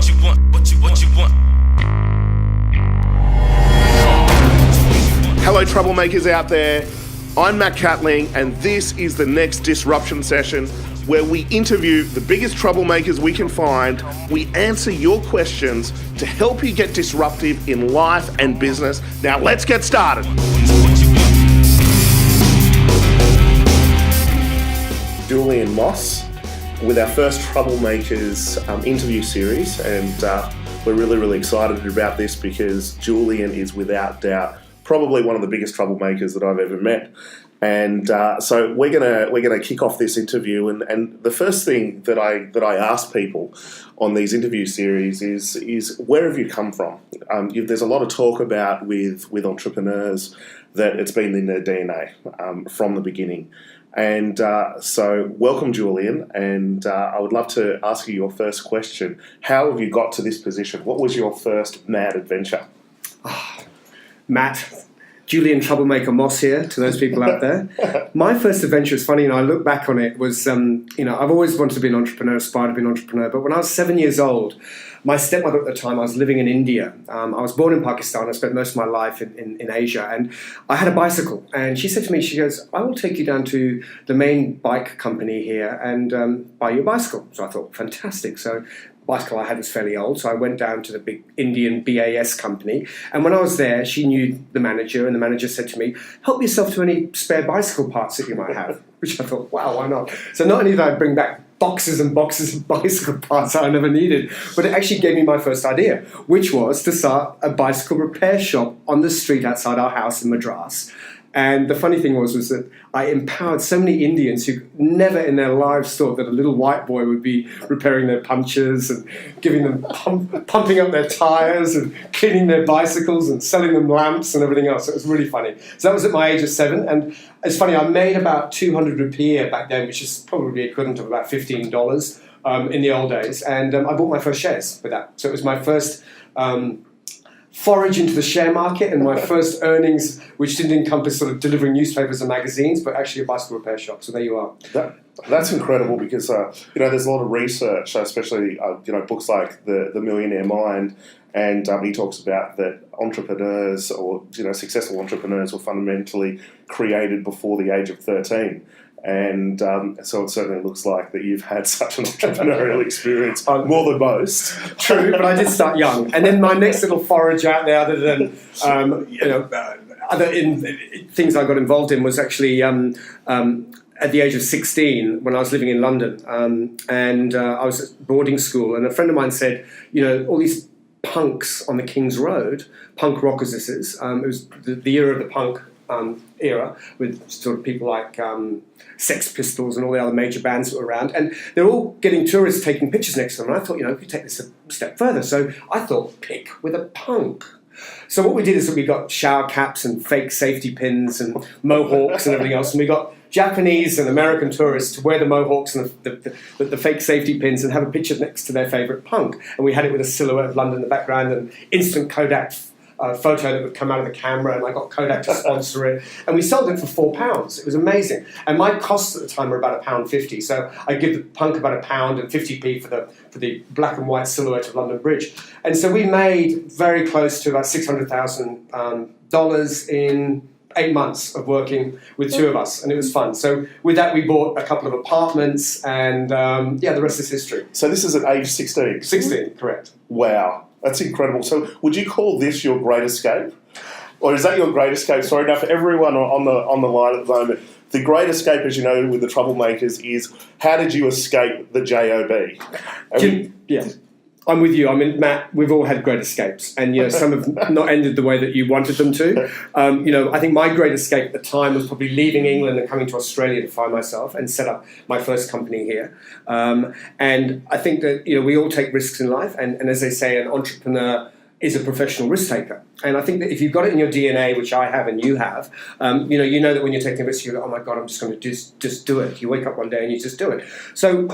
you want, what you want. Hello, troublemakers out there. I'm Matt Catling, and this is the next disruption session where we interview the biggest troublemakers we can find. We answer your questions to help you get disruptive in life and business. Now, let's get started. Julian Moss with our first Troublemakers interview series, and we're really excited about this because Julian is without doubt probably one of the biggest troublemakers that I've ever met. And so we're gonna kick off this interview, and the first thing that I ask people on these interview series is where have you come from? There's a lot of talk about with entrepreneurs that it's been in their DNA from the beginning. And so welcome, Julian, and I would love to ask you your first question. How have you got to this position? What was your first mad adventure? Matt, Julian Troublemaker Moss here, to those people out there. My first adventure is funny, and I look back on it, was, I've always wanted to be an entrepreneur, aspired to be an entrepreneur, but when I was 7 years old, my stepmother at the time, I was living in India. I was born in Pakistan. I spent most of my life in Asia, and I had a bicycle. And she said to me, she goes, I will take you down to the main bike company here and buy you a bicycle. So I thought, fantastic. So bicycle I had was fairly old, so I went down to the big Indian BAS company. And when I was there, she knew the manager, and the manager said to me, help yourself to any spare bicycle parts that you might have. Which I thought, wow, why not? So not only did I bring back boxes and boxes of bicycle parts that I never needed, but it actually gave me my first idea, which was to start a bicycle repair shop on the street outside our house in Madras. And the funny thing was that I empowered so many Indians who never in their lives thought that a little white boy would be repairing their punctures and giving them pumping up their tires and cleaning their bicycles and selling them lamps and everything else. It was really funny. So that was at my age of 7. And it's funny, I made about 200 rupiah back then, which is probably equivalent of about $15 in the old days. And I bought my first shares with that. So it was my first forage into the share market, and my first earnings, which didn't encompass sort of delivering newspapers and magazines, but actually a bicycle repair shop. So there you are. That's incredible because there's a lot of research, especially books like the Millionaire Mind, and he talks about that entrepreneurs or successful entrepreneurs were fundamentally created before the age of 13. And so it certainly looks like that you've had such an entrepreneurial experience, more than most. True, but I did start young. And then my next little forage out there, other than things I got involved in, was actually at the age of 16 when I was living in London, and I was at boarding school, and a friend of mine said, all these punks on the King's Road, punk rockers this is, it was the era of the punk era, with sort of people like Sex Pistols and all the other major bands that were around, and they're all getting tourists taking pictures next to them, and I thought, we could take this a step further. So I thought, pick with a punk. So what we did is that we got shower caps and fake safety pins and mohawks and everything else, and we got Japanese and American tourists to wear the mohawks and the fake safety pins and have a picture next to their favourite punk, and we had it with a silhouette of London in the background and instant Kodak photo that would come out of the camera, and I got Kodak to sponsor it, and we sold it for £4. It was amazing, and my costs at the time were about £1.50. So I give the punk about £1 and 50p for the black and white silhouette of London Bridge, and so we made very close to about $600,000 in 8 months of working with two of us, and it was fun. So with that, we bought a couple of apartments, and the rest is history. So this is at age 16? 16, correct. Wow. That's incredible. So would you call this your great escape? Or is that your great escape? Sorry, now for everyone on the line at the moment, the great escape, as you know, with the troublemakers is how did you escape the JOB? Yeah. I'm with you. I mean, Matt, we've all had great escapes, and some have not ended the way that you wanted them to. I think my great escape at the time was probably leaving England and coming to Australia to find myself and set up my first company here. And I think that we all take risks in life, and as they say, an entrepreneur is a professional risk taker. And I think that if you've got it in your DNA, which I have and you have, you know that when you're taking a risk, you go, oh my God, I'm just going to just do it. You wake up one day and you just do it. So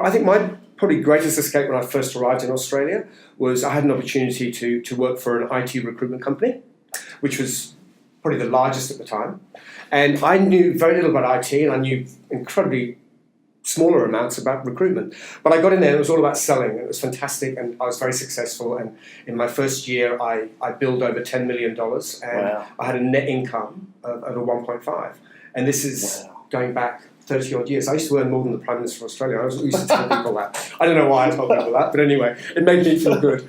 I think my probably greatest escape when I first arrived in Australia was I had an opportunity to work for an IT recruitment company, which was probably the largest at the time. And I knew very little about IT, and I knew incredibly smaller amounts about recruitment. But I got in there, and it was all about selling, and it was fantastic, and I was very successful. And in my first year, I billed over $10 million, and Wow. I had a net income of over 1.5. And this is going back 30 odd years. I used to earn more than the Prime Minister of Australia. I used to tell people that. I don't know why I told people that, but anyway, it made me feel good.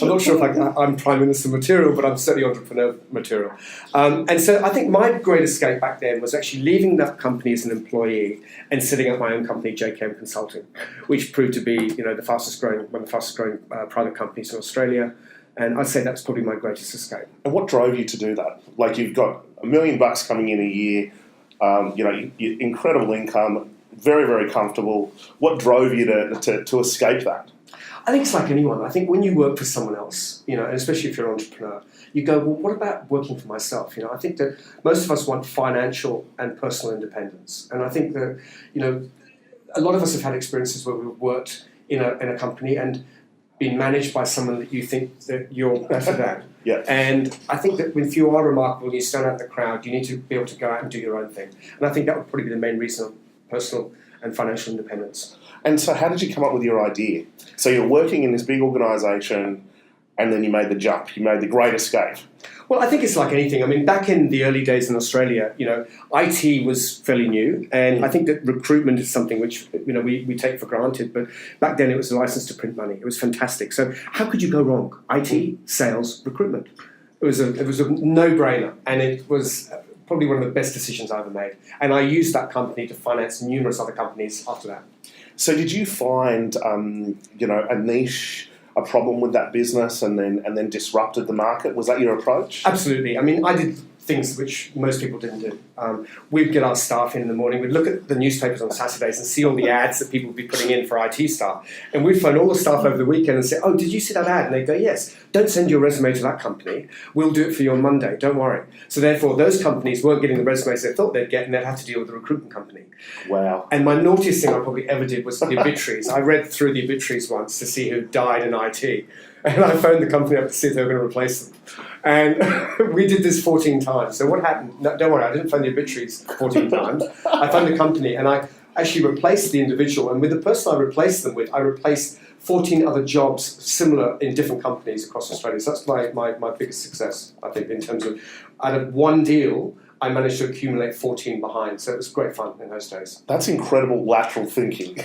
I'm not sure if I'm Prime Minister material, but I'm certainly entrepreneur material. And so I think my great escape back then was actually leaving that company as an employee and setting up my own company, JKM Consulting, which proved to be one of the fastest growing private companies in Australia. And I'd say that's probably my greatest escape. And what drove you to do that? Like, you've got $1 million coming in a year, incredible income, very, very comfortable. What drove you to escape that? I think it's like anyone. I think when you work for someone else, and especially if you're an entrepreneur, you go, well, what about working for myself? I think that most of us want financial and personal independence. And I think that, a lot of us have had experiences where we've worked in a company and been managed by someone that you think that you're better than. Yeah. And I think that if you are remarkable and you stand out in the crowd, you need to be able to go out and do your own thing. And I think that would probably be the main reason of personal and financial independence. And so how did you come up with your idea? So you're working in this big organisation, and then you made the jump. You made the great escape. Well, I think it's like anything. I mean, back in the early days in Australia, IT was fairly new, and I think that recruitment is something which we take for granted. But back then, it was a license to print money. It was fantastic. So how could you go wrong? IT, sales, recruitment. It was a no-brainer, and it was probably one of the best decisions I ever made. And I used that company to finance numerous other companies after that. So did you find a niche, a problem with that business, and then disrupted the market? Was that your approach? Absolutely. I mean, I did things which most people didn't do. We'd get our staff in the morning, we'd look at the newspapers on Saturdays and see all the ads that people would be putting in for IT staff. And we'd phone all the staff over the weekend and say, oh, did you see that ad? And they'd go, yes. Don't send your resume to that company. We'll do it for you on Monday. Don't worry. So therefore, those companies weren't getting the resumes they thought they'd get, and they'd have to deal with the recruitment company. Wow. And my naughtiest thing I probably ever did was the obituaries. I read through the obituaries once to see who died in IT. And I phoned the company up to see if they were going to replace them. And we did this 14 times. So what happened? No, don't worry, I didn't phone the obituaries 14 times. I phoned the company, and I actually replaced the individual. And with the person I replaced them with, I replaced 14 other jobs similar in different companies across Australia. So that's my biggest success, I think, in terms of out of one deal, I managed to accumulate 14 behind. So it was great fun in those days. That's incredible lateral thinking.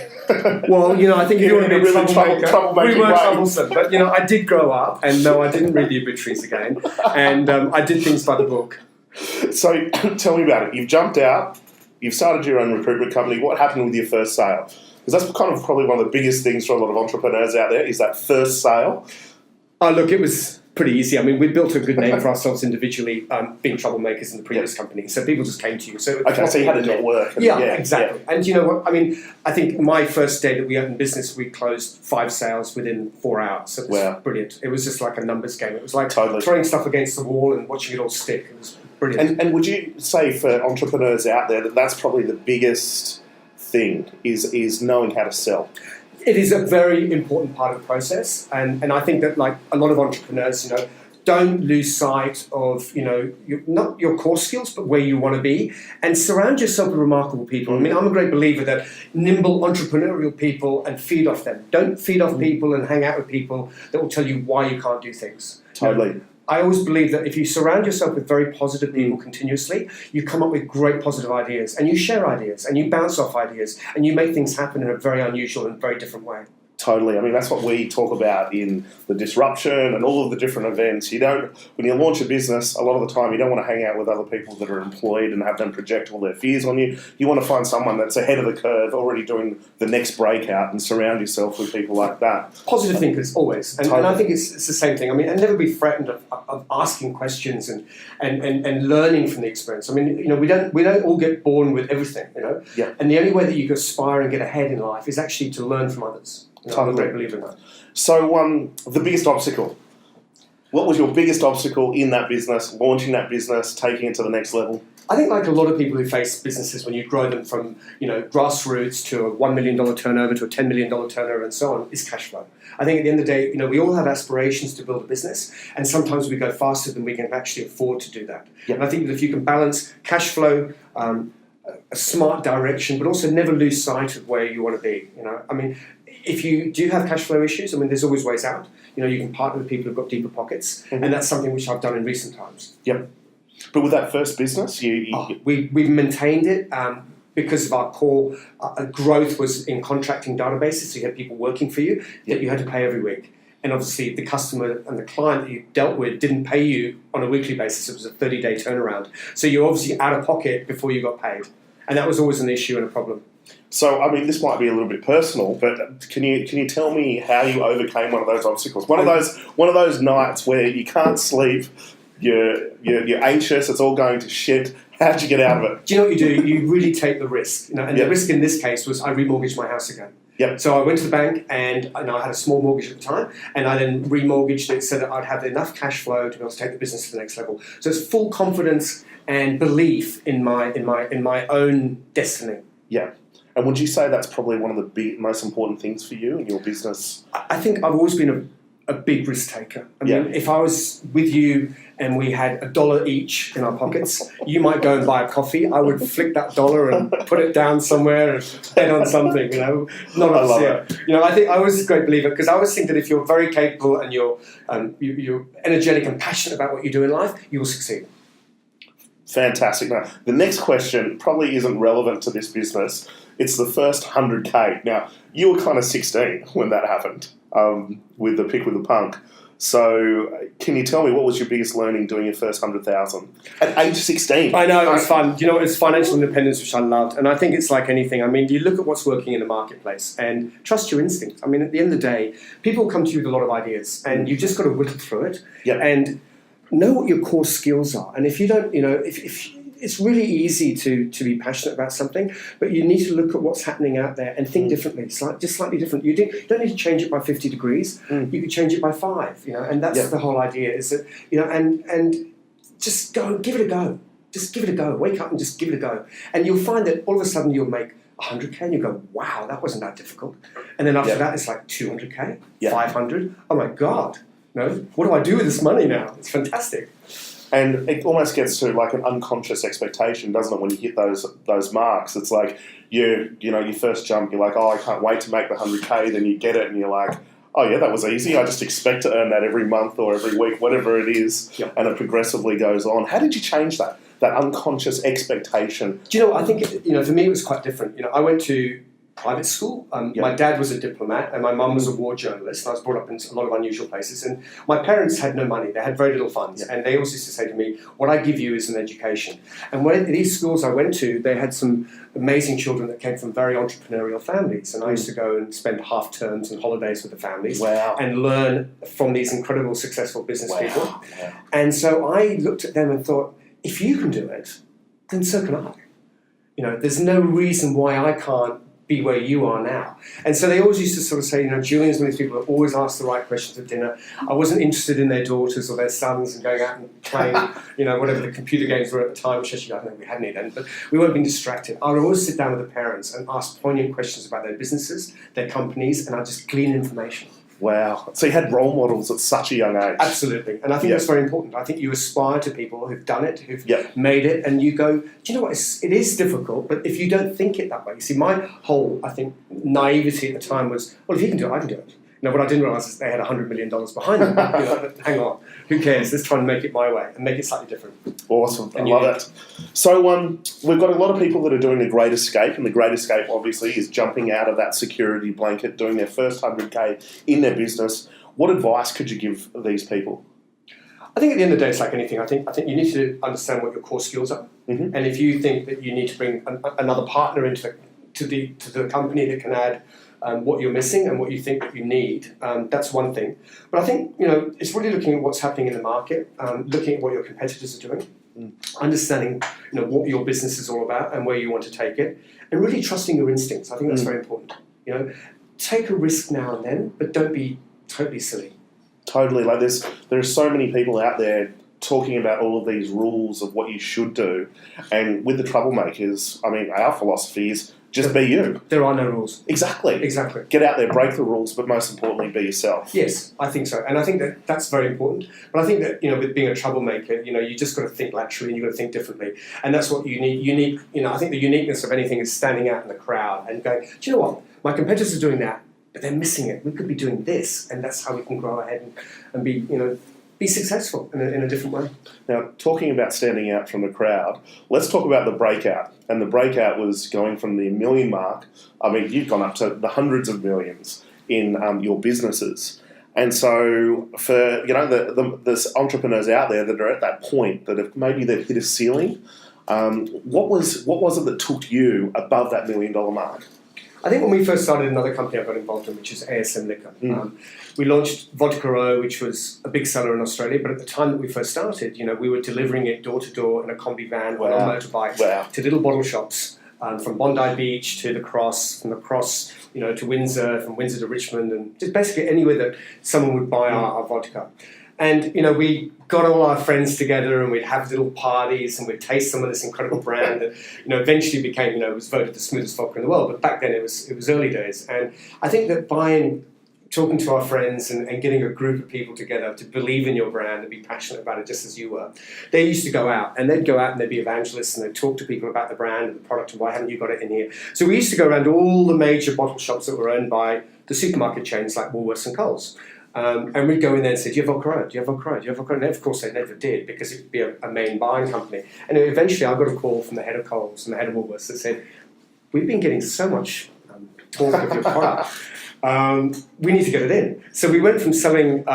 Well, I think if you want to be really troublemaker, we were troublesome. But, I did grow up, and no, I didn't read the obituaries again. And I did things by the book. So tell me about it. You've jumped out. You've started your own recruitment company. What happened with your first sale? Because that's kind of probably one of the biggest things for a lot of entrepreneurs out there is that first sale. Oh, look, it was pretty easy. I mean, we built a good name for ourselves individually, being troublemakers in the previous company. So people just came to you. So so you had a network. Yeah, exactly. Yeah. And you know what? I mean, I think my first day that we opened business, we closed 5 sales within 4 hours. So it was brilliant. It was just like a numbers game. It was like throwing stuff against the wall and watching it all stick. It was brilliant. And would you say for entrepreneurs out there that that's probably the biggest thing is knowing how to sell? It is a very important part of the process, and I think that like a lot of entrepreneurs, don't lose sight of not your core skills, but where you want to be, and surround yourself with remarkable people. I mean, I'm a great believer that nimble entrepreneurial people and feed off them. Don't feed off people and hang out with people that will tell you why you can't do things. Totally. I always believe that if you surround yourself with very positive people continuously, you come up with great positive ideas, and you share ideas, and you bounce off ideas, and you make things happen in a very unusual and very different way. Totally. I mean, that's what we talk about in the disruption and all of the different events. When you launch a business, a lot of the time you don't want to hang out with other people that are employed and have them project all their fears on you. You want to find someone that's ahead of the curve, already doing the next breakout, and surround yourself with people like that. Positive thinkers, always. And I think it's the same thing. I mean, and never be frightened of asking questions and learning from the experience. I mean, we don't all get born with everything, Yeah. And the only way that you can aspire and get ahead in life is actually to learn from others. I'm a great believer in that. So, the biggest obstacle. What was your biggest obstacle in that business, launching that business, taking it to the next level? I think like a lot of people who face businesses, when you grow them from grassroots to a $1 million turnover to a $10 million turnover and so on, is cash flow. I think at the end of the day, we all have aspirations to build a business, and sometimes we go faster than we can actually afford to do that. Yeah. And I think that if you can balance cash flow, a smart direction, but also never lose sight of where you want to be. I mean, if you do have cash flow issues, I mean, there's always ways out. You can partner with people who've got deeper pockets, and that's something which I've done in recent times. Yep. But with that first business, we've maintained it because of our core growth was in contracting databases. So you had people working for you that you had to pay every week. And obviously the customer and the client that you dealt with didn't pay you on a weekly basis. It was a 30-day turnaround. So you're obviously out of pocket before you got paid. And that was always an issue and a problem. So, I mean, this might be a little bit personal, but can you tell me how you overcame one of those obstacles? One of those nights where you can't sleep, you're anxious, it's all going to shit. How'd you get out of it? Do you know what you do? You really take the risk. And the risk in this case was I remortgaged my house again. Yep. So I went to the bank and I had a small mortgage at the time, and I then remortgaged it so that I'd have enough cash flow to be able to take the business to the next level. So it's full confidence and belief in my own destiny. Yeah. And would you say that's probably one of the most important things for you in your business? I think I've always been a big risk taker. I mean, if I was with you and we had $1 each in our pockets, you might go and buy a coffee. I would flick that $1 and put it down somewhere and bet on something. Not I love it. I think I was a great believer because I always think that if you're very capable and you're energetic and passionate about what you do in life, you will succeed. Fantastic. Now, the next question probably isn't relevant to this business. It's the first 100K. Now, you were kind of 16 when that happened with the Pick with the Punk. So, can you tell me what was your biggest learning doing your first 100,000 at age 16? I know, it was fun. It's financial independence, which I loved. And I think it's like anything. I mean, you look at what's working in the marketplace and trust your instinct. I mean, at the end of the day, people come to you with a lot of ideas and you've just got to whittle through it and know what your core skills are. And if you don't, if it's really easy to be passionate about something, but you need to look at what's happening out there and think differently. It's just slightly different. You don't need to change it by 50 degrees. You could change it by 5. And that's the whole idea. Is that and just go, give it a go. Just give it a go. Wake up and just give it a go, and you'll find that all of a sudden you'll make 100K and you go, wow, that wasn't that difficult. And then after that, it's like 200K, 500. Oh my God. What do I do with this money now? It's fantastic. And it almost gets to like an unconscious expectation, doesn't it, when you hit those marks? It's like you first jump, you're like, oh, I can't wait to make the 100K. Then you get it and you're like, oh yeah, that was easy. I just expect to earn that every month or every week, whatever it is. Yep. And it progressively goes on. How did you change that unconscious expectation? Do you know, I think, for me it was quite different. I went to private school. My dad was a diplomat and my mum was a war journalist. I was brought up in a lot of unusual places, and my parents had no money. They had very little funds, and they always used to say to me, what I give you is an education. And when these schools I went to, they had some amazing children that came from very entrepreneurial families, and I used to go and spend half terms and holidays with the families and learn from these incredible successful business people. And so I looked at them and thought, if you can do it, then so can I. There's no reason why I can't be where you are now. And so they always used to sort of say, Julian's one of these people that always ask the right questions at dinner. I wasn't interested in their daughters or their sons and going out and playing, whatever the computer games were at the time, which actually I don't think we had any then, but we weren't being distracted. I would always sit down with the parents and ask poignant questions about their businesses, their companies, and I'd just glean information. Wow. So you had role models at such a young age. Absolutely. And I think that's very important. I think you aspire to people who've done it, who've made it, and you go, do you know what, it is difficult, but if you don't think it that way. You see, my whole, I think, naivety at the time was, well, if he can do it, I can do it. What I didn't realise is they had $100 million behind them. But hang on, who cares? Let's try and make it my way and make it slightly different. Awesome, I love it. So we've got a lot of people that are doing the Great Escape, and the Great Escape obviously is jumping out of that security blanket, doing their first 100K in their business. What advice could you give these people? I think at the end of the day, it's like anything. I think you need to understand what your core skills are, and if you think that you need to bring another partner into the company that can add what you're missing and what you think that you need, that's one thing. But I think it's really looking at what's happening in the market, looking at what your competitors are doing, understanding what your business is all about and where you want to take it, and really trusting your instincts. I think that's very important. Take a risk now and then, but don't be totally silly. Totally. Like there's so many people out there talking about all of these rules of what you should do, and with the troublemakers, I mean, our philosophy is Just be you. There are no rules. Exactly. Get out there, break the rules, but most importantly, be yourself. Yes, I think so. And I think that that's very important. But I think that, with being a troublemaker, you just got to think laterally and you've got to think differently. And that's what you need. I think the uniqueness of anything is standing out in the crowd and going, do you know what? My competitors are doing that, but they're missing it. We could be doing this, and that's how we can grow ahead and be successful in a different way. Now, talking about standing out from the crowd, let's talk about the breakout. And the breakout was going from the million mark. I mean, you've gone up to the hundreds of millions in your businesses. And so for, there's entrepreneurs out there that are at that point that have maybe they've hit a ceiling. What was it that took you above that $1 million mark? I think when we first started another company I got involved in, which is ASM Liquor, we launched Vodka O, which was a big seller in Australia. But at the time that we first started, we were delivering it door to door in a combi van or on motorbikes to little bottle shops, from Bondi Beach to the Cross, from the Cross, to Windsor, from Windsor to Richmond, and just basically anywhere that someone would buy our vodka. And, we got all our friends together and we'd have little parties and we'd taste some of this incredible brand that, eventually became, was voted the smoothest vodka in the world. But back then it was early days. And I think that talking to our friends and getting a group of people together to believe in your brand and be passionate about it just as you were. They used to go out and they'd be evangelists and they'd talk to people about the brand and the product and why haven't you got it in here. So we used to go around all the major bottle shops that were owned by the supermarket chains like Woolworths and Coles. And we'd go in there and say, do you have Vodka O? Do you have Vodka O? Do you have Vodka O? And of course they never did because it would be a main buying company. And eventually I got a call from the head of Coles and the head of Woolworths that said, we've been getting so much talk of your product. We need to get it in. So we went from selling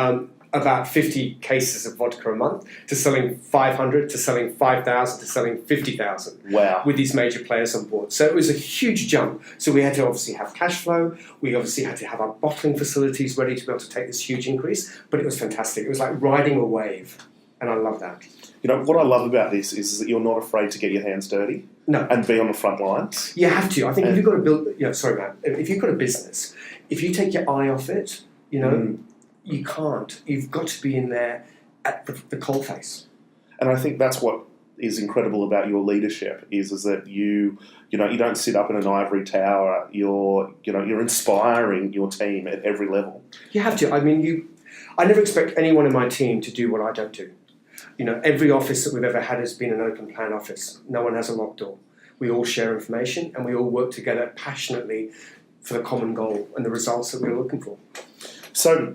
about 50 cases of vodka a month to selling 500 to selling 5,000 to selling 50,000. Wow. With these major players on board. So it was a huge jump. So we had to obviously have cash flow. We obviously had to have our bottling facilities ready to be able to take this huge increase. But it was fantastic. It was like riding a wave. And I love that. What I love about this is that you're not afraid to get your hands dirty. No. And be on the front lines. You have to. I think if you've got to build, if you've got a business, if you take your eye off it, you can't. You've got to be in there at the coalface. And I think that's what is incredible about your leadership is that you don't sit up in an ivory tower. You're inspiring your team at every level. You have to. I mean, I never expect anyone in my team to do what I don't do. Every office that we've ever had has been an open plan office. No one has a locked door. We all share information and we all work together passionately for the common goal and the results that we're looking for. So,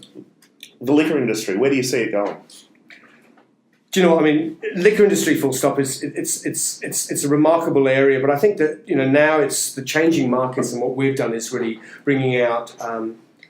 the liquor industry, where do you see it going? Do you know what I mean? Liquor industry, full stop, it's a remarkable area, but I think that now it's the changing markets, and what we've done is really bringing out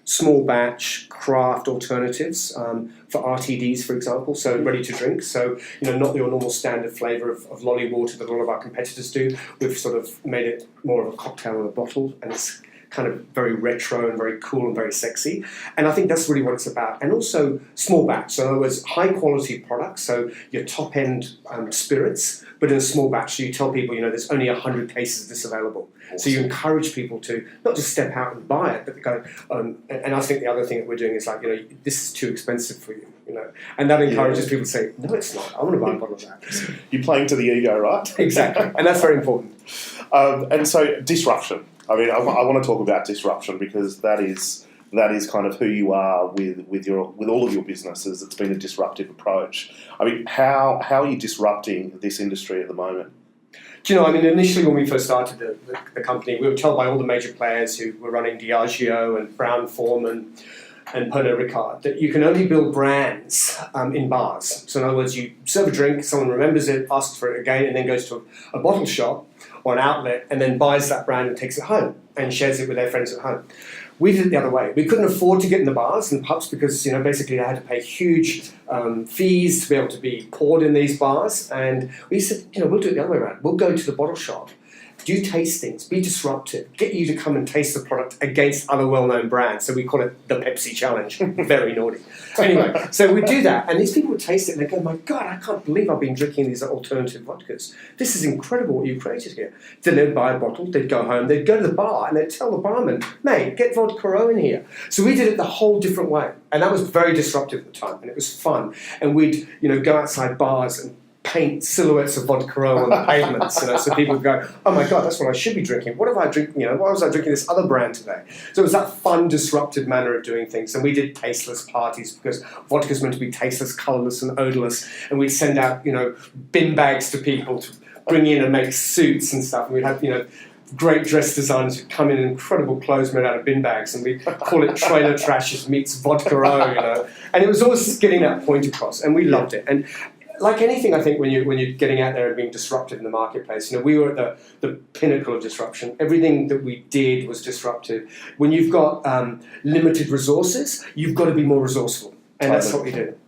small batch craft alternatives for RTDs, for example, so ready to drink. So not your normal standard flavour of lolly water that a lot of our competitors do. We've sort of made it more of a cocktail in a bottle, and it's kind of very retro and very cool and very sexy. And I think that's really what it's about. And also small batch. So in other words, high quality products, so your top end spirits, but in a small batch. So you tell people, there's only 100 cases of this available. Awesome. So you encourage people to not just step out and buy it, but go, and I think the other thing that we're doing is this is too expensive for you, and that encourages people to say, no, it's not. I want to buy a bottle of that. You're playing to the ego, right? Exactly. And that's very important. And so disruption. I mean, I want to talk about disruption because that is kind of who you are with all of your businesses. It's been a disruptive approach. I mean, how are you disrupting this industry at the moment? Do you know, initially when we first started the company, we were told by all the major players who were running Diageo and Brown-Forman and Pernod Ricard that you can only build brands in bars. So in other words, you serve a drink, someone remembers it, asks for it again, and then goes to a bottle shop or an outlet and then buys that brand and takes it home and shares it with their friends at home. We did it the other way. We couldn't afford to get in the bars and pubs because, basically they had to pay huge fees to be able to be poured in these bars. And we said, we'll do it the other way around. We'll go to the bottle shop, do tastings, be disruptive, get you to come and taste the product against other well-known brands. So we call it the Pepsi Challenge. Very naughty. Anyway, so we do that, and these people would taste it, and they go, my God, I can't believe I've been drinking these alternative vodkas. This is incredible what you've created here. Then they'd buy a bottle, they'd go home, they'd go to the bar, and they'd tell the barman, mate, get Vodka O in here. So we did it the whole different way, and that was very disruptive at the time, and it was fun. And we'd, go outside bars and paint silhouettes of vodka on the pavements, so people go, oh my God, that's what I should be drinking. What have I drinking? Why was I drinking this other brand today? So it was that fun, disruptive manner of doing things. And we did tasteless parties because vodka's meant to be tasteless, colourless, and odourless. And we'd send out, bin bags to people to bring in and make suits and stuff. And we'd have, great dress designers who come in incredible clothes made out of bin bags, and we call it trailer trashes meets vodka and it was always getting that point across, and we loved it. And like anything, I think when you're getting out there and being disruptive in the marketplace, we were at the pinnacle of disruption. Everything that we did was disruptive. When you've got limited resources, you've got to be more resourceful, and that's what we did.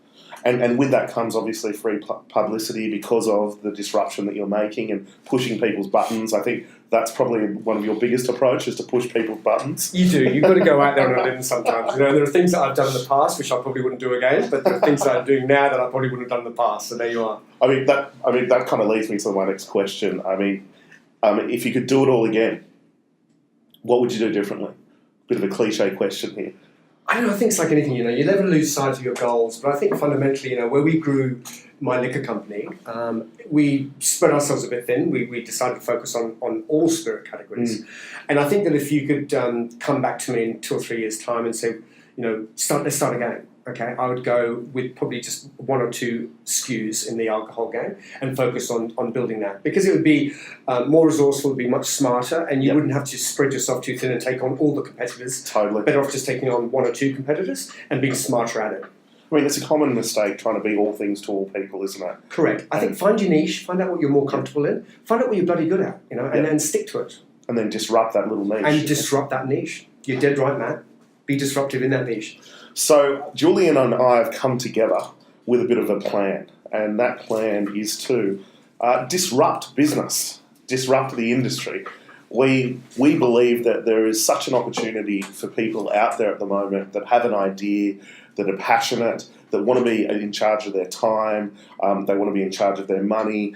And with that comes obviously free publicity because of the disruption that you're making and pushing people's buttons. I think that's probably one of your biggest approaches, to push people's buttons. You do. You've got to go out there on a limb sometimes. There are things that I've done in the past which I probably wouldn't do again, but there are things that I'm doing now that I probably wouldn't have done in the past. So there you are. That kind of leads me to my next question. If you could do it all again, what would you do differently? Bit of a cliche question here. I don't know, I think it's like anything, you never lose sight of your goals, but I think fundamentally, where we grew my liquor company, we spread ourselves a bit thin. We decided to focus on all spirit categories. And I think that if you could come back to me in 2 or 3 years' time and say, let's start again. Okay, I would go with probably just 1 or 2 SKUs in the alcohol game and focus on building that, because it would be more resourceful, it would be much smarter, and you wouldn't have to spread yourself too thin and take on all the competitors. Totally. Better off just taking on 1 or 2 competitors and being smarter at it. It's a common mistake trying to be all things to all people, isn't it? Correct. I think find your niche, find out what you're more comfortable in, find out what you're bloody good at, and then stick to it. And then disrupt that little niche. And disrupt that niche. You're dead right, Matt. Be disruptive in that niche. So Julian and I have come together with a bit of a plan, and that plan is to disrupt business, disrupt the industry. We believe that there is such an opportunity for people out there at the moment that have an idea, that are passionate, that want to be in charge of their time, they want to be in charge of their money,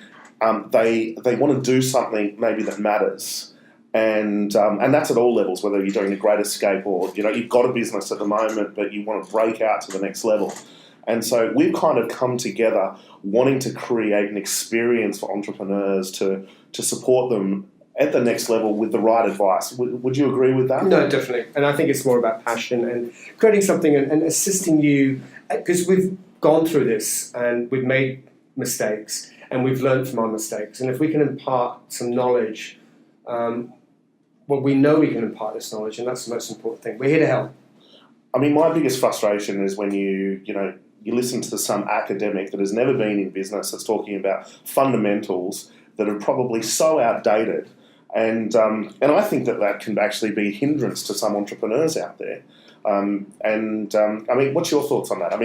they want to do something maybe that matters. And that's at all levels, whether you're doing a great escape or, you've got a business at the moment, but you want to break out to the next level. And so we've kind of come together wanting to create an experience for entrepreneurs to support them at the next level with the right advice. Would you agree with that? No, definitely. And I think it's more about passion and creating something and assisting you, because we've gone through this and we've made mistakes and we've learned from our mistakes. And if we can impart some knowledge, we know we can impart this knowledge, and that's the most important thing. We're here to help. My biggest frustration is when you listen to some academic that has never been in business that's talking about fundamentals that are probably so outdated, and I think that can actually be a hindrance to some entrepreneurs out there. What's your thoughts on that?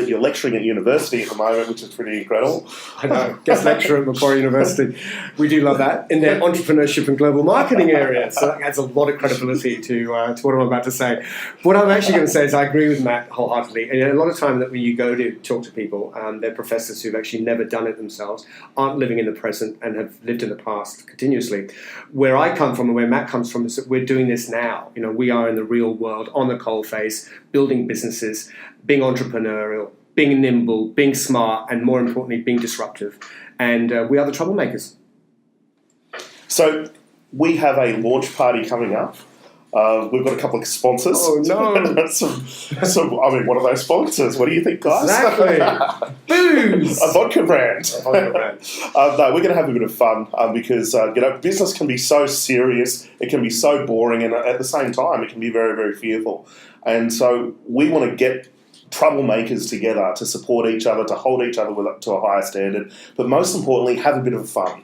You're lecturing at university at the moment, which is pretty incredible. I know, guest lecturer at Macquarie University. We do love that in their entrepreneurship and global marketing area. So that adds a lot of credibility to what I'm about to say. What I'm actually going to say is I agree with Matt wholeheartedly. And a lot of time that when you go to talk to people, they're professors who've actually never done it themselves, aren't living in the present and have lived in the past continuously. Where I come from and where Matt comes from is that we're doing this now. We are in the real world, on the coal face, building businesses, being entrepreneurial, being nimble, being smart, and more importantly, being disruptive. And we are the troublemakers. So we have a launch party coming up. We've got a couple of sponsors. Oh, no. What are those sponsors? What do you think, guys? Exactly. Booze! A vodka brand. A vodka brand. No, we're going to have a bit of fun because, business can be so serious, it can be so boring, and at the same time, it can be very, very fearful. And so we want to get troublemakers together to support each other, to hold each other to a higher standard, but most importantly, have a bit of fun.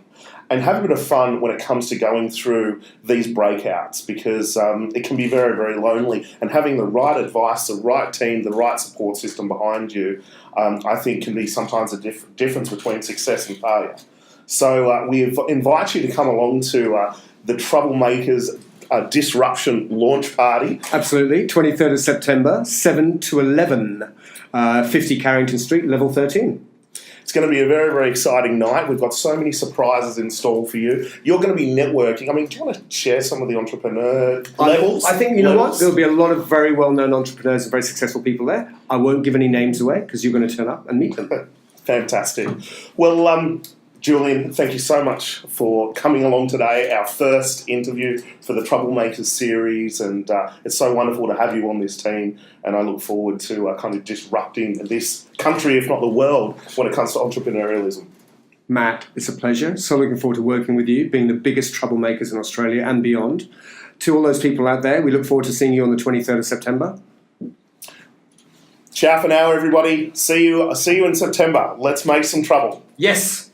And have a bit of fun when it comes to going through these breakouts, because it can be very, very lonely. And having the right advice, the right team, the right support system behind you, I think can be sometimes a difference between success and failure. So we invite you to come along to the Troublemakers Disruption Launch Party. Absolutely. 23rd of September, 7 to 11, 50 Carrington Street, level 13. It's going to be a very, very exciting night. We've got so many surprises in store for you. You're going to be networking. Do you want to share some of the entrepreneur levels? I think, what? There'll be a lot of very well-known entrepreneurs and very successful people there. I won't give any names away because you're going to turn up and meet them. Fantastic. Well, Julian, thank you so much for coming along today, our first interview for the Troublemakers series, and it's so wonderful to have you on this team, and I look forward to kind of disrupting this country, if not the world, when it comes to entrepreneurialism. Matt, it's a pleasure. So looking forward to working with you, being the biggest troublemakers in Australia and beyond. To all those people out there, we look forward to seeing you on the 23rd of September. Ciao for now, everybody. See you in September. Let's make some trouble. Yes!